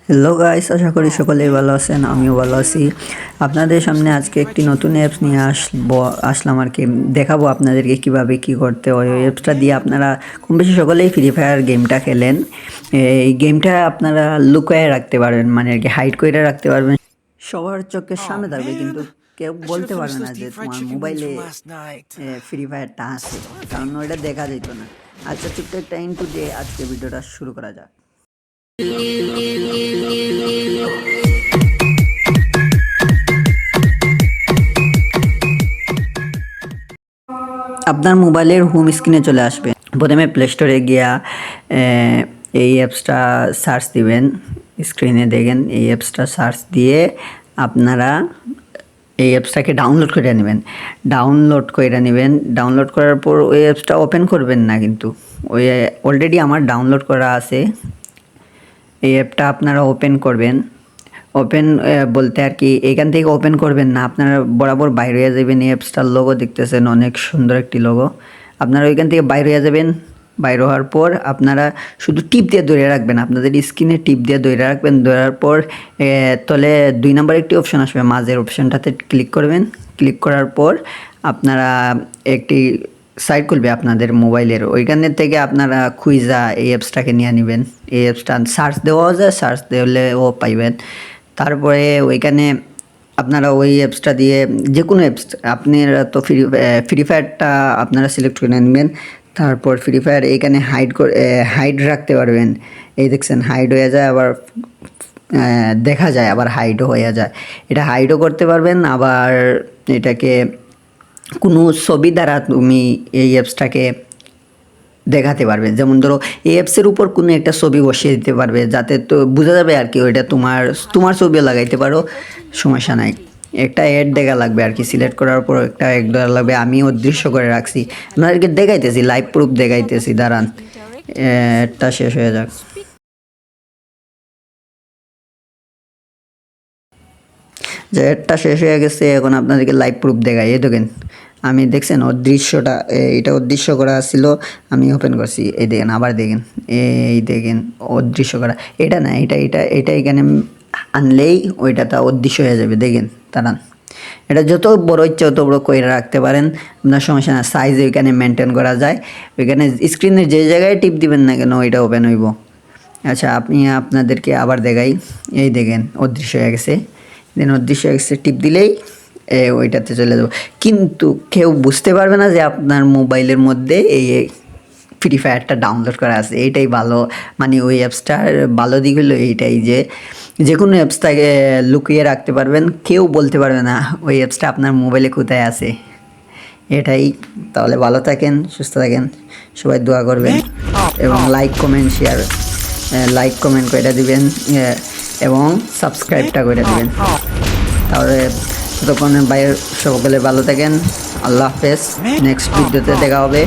Hello guys, আশা করি সকলেই ভালো আছেন। আমিও ভালো আছি। আপনাদের সামনে আজকে একটি নতুন অ্যাপস নিয়ে আসলাম আর কি। দেখাবো আপনাদেরকে কিভাবে কি করতে হয়। ওই অ্যাপসটা দিয়ে আপনারা কম বেশি সকলেই ফ্রি ফায়ার গেমটা খেলেন। এই গেমটা আপনারা লুকায়ে রাখতে পারবেন, মানে আর কি হাইড করে রাখতে পারবেন। সবার চোখের সামনে থাকবে, কিন্তু কেউ বলতে পারবে না যে তোমার মোবাইলে ফ্রি ফায়ারটা আছে, কারণ ওইটা দেখা যেত না। আচ্ছা, ছোট্ট একটা ইন্টু দিয়ে আজকে ভিডিওটা শুরু করা যাক। আপনার মোবাইলের হোম স্ক্রিনে চলে আসবে। প্রথমে প্লে স্টোরে গিয়া এই অ্যাপসটা সার্চ দিবেন। স্ক্রিনে দেখেন এই অ্যাপসটা সার্চ দিয়ে আপনারা এই অ্যাপসটাকে ডাউনলোড করে নেবেন। ডাউনলোড করার পর ওই অ্যাপসটা ওপেন করবেন না, কিন্তু ওই অলরেডি আমার ডাউনলোড করা আছে। এই অ্যাপটা আপনারা ওপেন করবেন। ওপেন বলতে আর কি এখান থেকে ওপেন করবেন না, আপনারা বরাবর বাইরে হয়ে যাবেন। এই অ্যাপসটার লোগো দেখতেছেন, অনেক সুন্দর একটি লোগো। আপনারা ওইখান থেকে বাইরে হয়ে যাবেন। বাইরে হওয়ার পর আপনারা শুধু টিপ দিয়ে ধরে রাখবেন, আপনাদের স্ক্রিনে টিপ দিয়ে ধরে রাখবেন। ধরার পর তলে 2 নাম্বার একটি অপশন আসবে, মাঝের অপশনটাতে ক্লিক করবেন। ক্লিক করার পর আপনারা একটি সাইট খুলবে আপনাদের মোবাইলের, ওইখানের থেকে আপনারা খুঁজা এই অ্যাপসটাকে নিয়ে নেবেন। এই অ্যাপসটা সার্চ দেওয়াও যায়, সার্চ দিলেও পাইবেন। তারপরে ওইখানে আপনারা ওই অ্যাপসটা দিয়ে যে কোনো অ্যাপস, আপনারা তো ফ্রি ফায়ারটা আপনারা সিলেক্ট করে নেবেন। তারপর ফ্রি ফায়ার এইখানে হাইড রাখতে পারবেন। এই দেখছেন হাইড হয়ে যায়, আবার দেখা যায়, আবার হাইডও হয়ে যায়। এটা হাইডও করতে পারবেন, আবার এটাকে কোনো ছবি দ্বারা তুমি এই অ্যাপসটাকে দেখাতে পারবে। যেমন ধরো এই অ্যাপসের উপর কোনো একটা ছবি বসিয়ে দিতে পারবে, যাতে তো বোঝা যাবে আর কি ওইটা তোমার ছবিও লাগাইতে পারো, সমস্যা নাই। একটা অ্যাড দেখা লাগবে আর কি, সিলেক্ট করার পর একটা অ্যাড দেওয়া লাগবে। আমি অদৃশ্য করে রাখছি, আপনাদেরকে দেখাইতেছি, লাইভ প্রুফ দেখাইতেছি। দাঁড়ান, অ্যাডটা শেষ হয়ে যাক। যে অ্যাডটা শেষ হয়ে গেছে, এখন আপনাদেরকে লাইভ প্রুফ দেখাই। এই দেখেন, আমি দেখছেন অদৃশ্যটা, এটা অদৃশ্য করা ছিল, আমি ওপেন করছি। এই দেখেন, আবার দেখেন, এই দেখেন অদৃশ্য করা। এটা না, এটা এখানে আনলেই ওইটাতে অদৃশ্য হয়ে যাবে। দেখেন, দাঁড়ান, এটা যত বড় ইচ্ছা তত বড় করে রাখতে পারেন, আপনার সমস্যা না। সাইজ ওইখানে মেনটেন করা যায়। ওইখানে স্ক্রিনের যে জায়গায় টিপ দিবেন না কেন ওইটা ওপেন হইব। আচ্ছা, আপনাদেরকে আবার দেখাই। এই দেখেন অদৃশ্য হয়ে গেছে। দেন অদৃশ্য হয়ে গেছে, টিপ দিলেই ওইটাতে চলে যাবো। কিন্তু কেউ বুঝতে পারবে না যে আপনার মোবাইলের মধ্যে এই ফ্রি ফায়ারটা ডাউনলোড করা আছে। এইটাই ভালো, মানে ওই অ্যাপসটার ভালো দিক হলো এইটাই যে যে কোনো অ্যাপসটাকে লুকিয়ে রাখতে পারবেন, কেউ বলতে পারবে না ওই অ্যাপসটা আপনার মোবাইলে কোথায় আছে। এটাই। তাহলে ভালো থাকেন, সুস্থ থাকেন, সবাই দোয়া করবেন এবং লাইক কমেন্ট করে দিবেন এবং সাবস্ক্রাইবটা করে দিবেন। তাহলে ততক্ষণে বাইরে সকলে ভালো থাকেন। আল্লাহ হাফেজ। নেক্সট ভিডিওতে দেখা হবে।